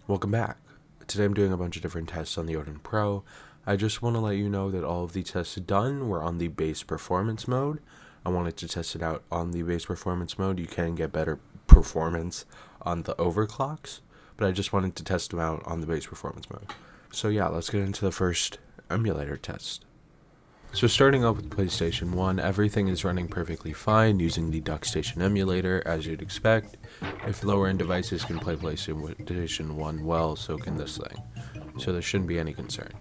Welcome back. Today I'm doing a bunch of different tests on the Odin Pro. I just want to let you know that all of the tests done were on the base performance mode. I wanted to test it out on the base performance mode. You can get better performance on the overclocks, but I just wanted to test them out on the base performance mode. So yeah, let's get into the first emulator test. So starting off with PlayStation 1, everything is running perfectly fine using the DuckStation emulator, as you'd expect. If lower-end devices can play PlayStation 1 well, so can this thing. So there shouldn't be any concern.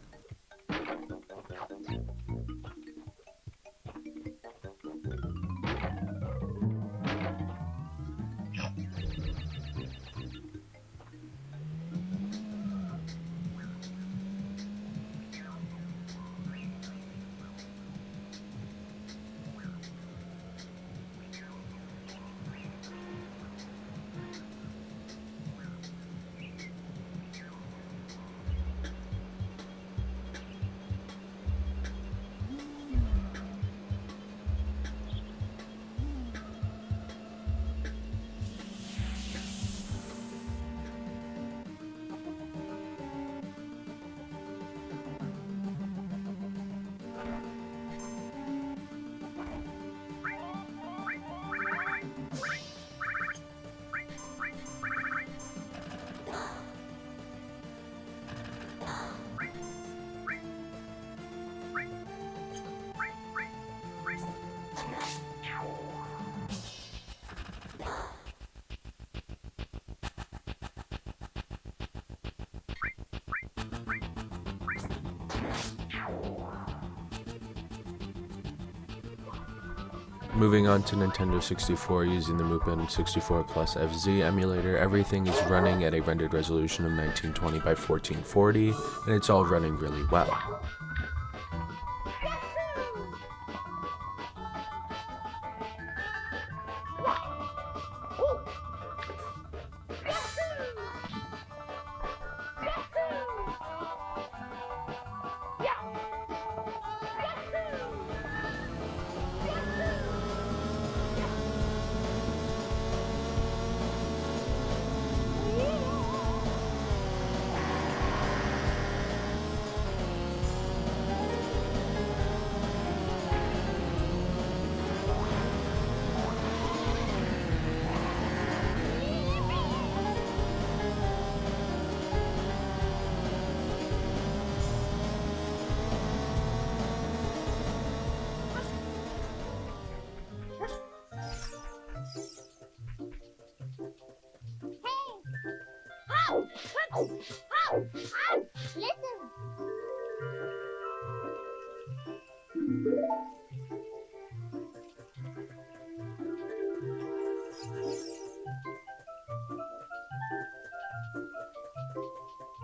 Moving on to Nintendo 64 using the Mupen 64 Plus FZ emulator, everything is running at a rendered resolution of 1920 by 1440, and it's all running really well.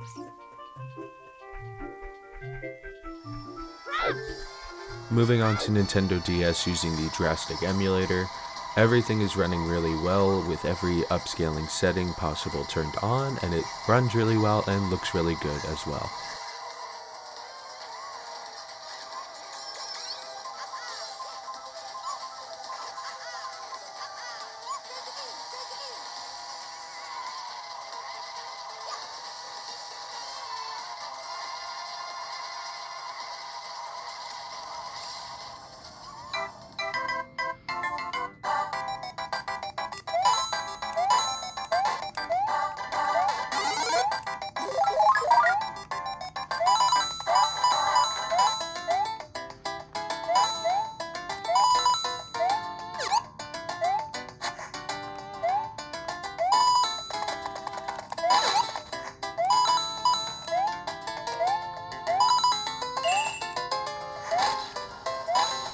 Listen. Moving on to Nintendo DS using the Drastic emulator, everything is running really well with every upscaling setting possible turned on, and it runs really well and looks really good as well.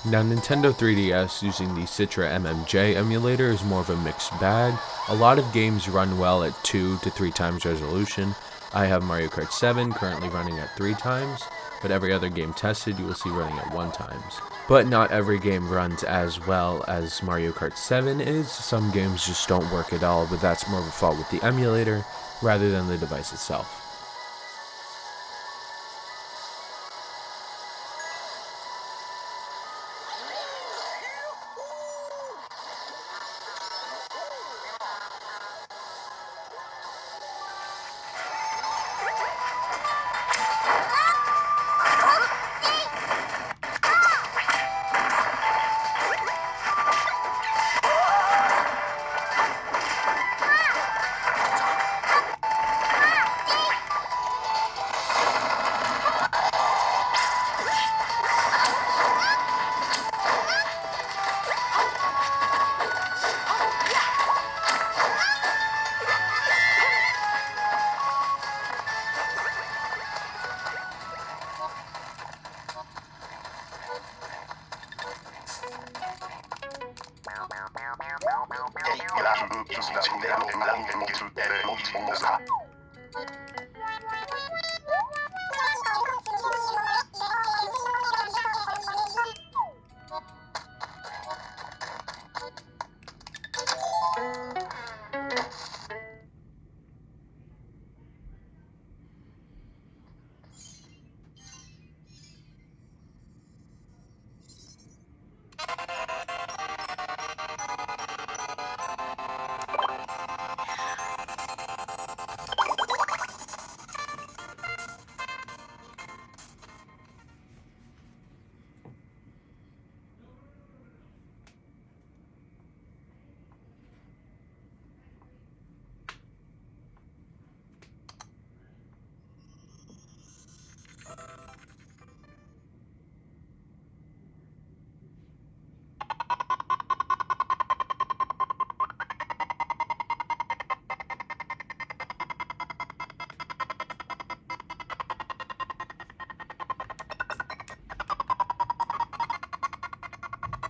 Now, Nintendo 3DS using the Citra MMJ emulator is more of a mixed bag. A lot of games run well at 2 to 3 times resolution. I have Mario Kart 7 currently running at 3 times, but every other game tested you will see running at 1 times. But not every game runs as well as Mario Kart 7 is. Some games just don't work at all, but that's more of a fault with the emulator rather than the device itself.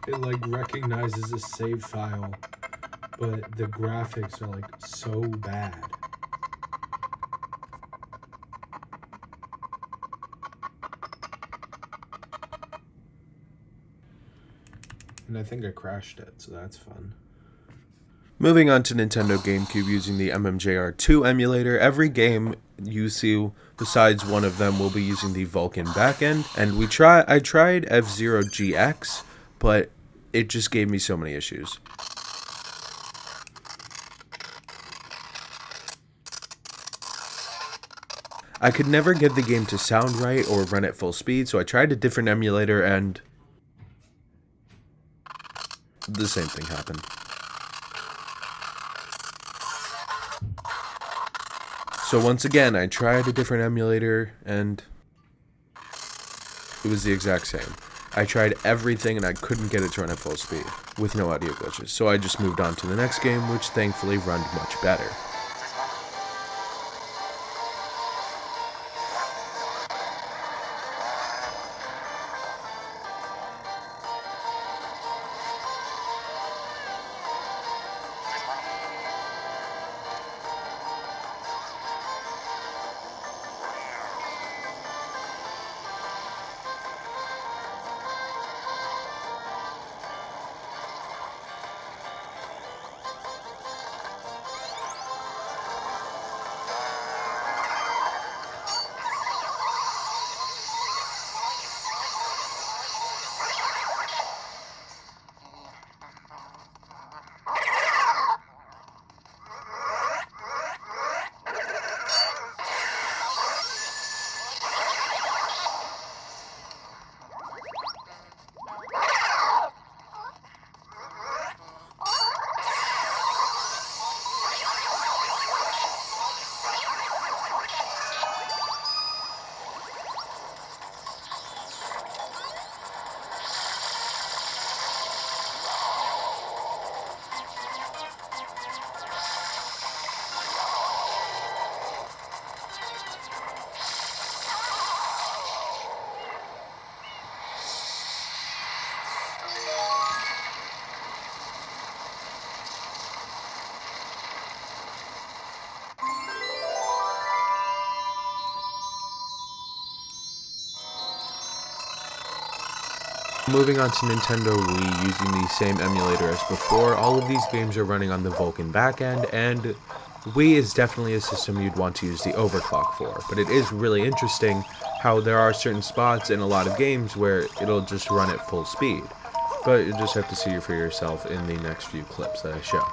It like recognizes a save file, but the graphics are like so bad. And I think I crashed it, so that's fun. Moving on to Nintendo GameCube using the MMJR2 emulator, every game you see besides one of them will be using the Vulkan backend, and I tried F-Zero GX, but it just gave me so many issues. I could never get the game to sound right or run at full speed, so I tried a different emulator and the same thing happened. So once again, I tried a different emulator and it was the exact same. I tried everything and I couldn't get it to run at full speed with no audio glitches. So I just moved on to the next game, which thankfully ran much better. Moving on to Nintendo Wii using the same emulator as before, all of these games are running on the Vulkan backend, and Wii is definitely a system you'd want to use the overclock for, but it is really interesting how there are certain spots in a lot of games where it'll just run at full speed, but you just have to see it for yourself in the next few clips that I show.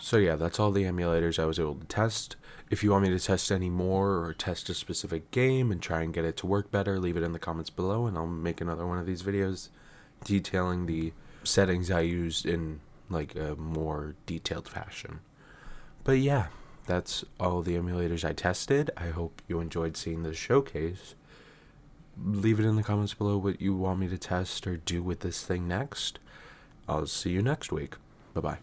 So yeah, that's all the emulators I was able to test. If you want me to test any more or test a specific game and try and get it to work better, leave it in the comments below and I'll make another one of these videos detailing the settings I used in like a more detailed fashion. But yeah, that's all the emulators I tested. I hope you enjoyed seeing this showcase. Leave it in the comments below what you want me to test or do with this thing next. I'll see you next week. Bye-bye.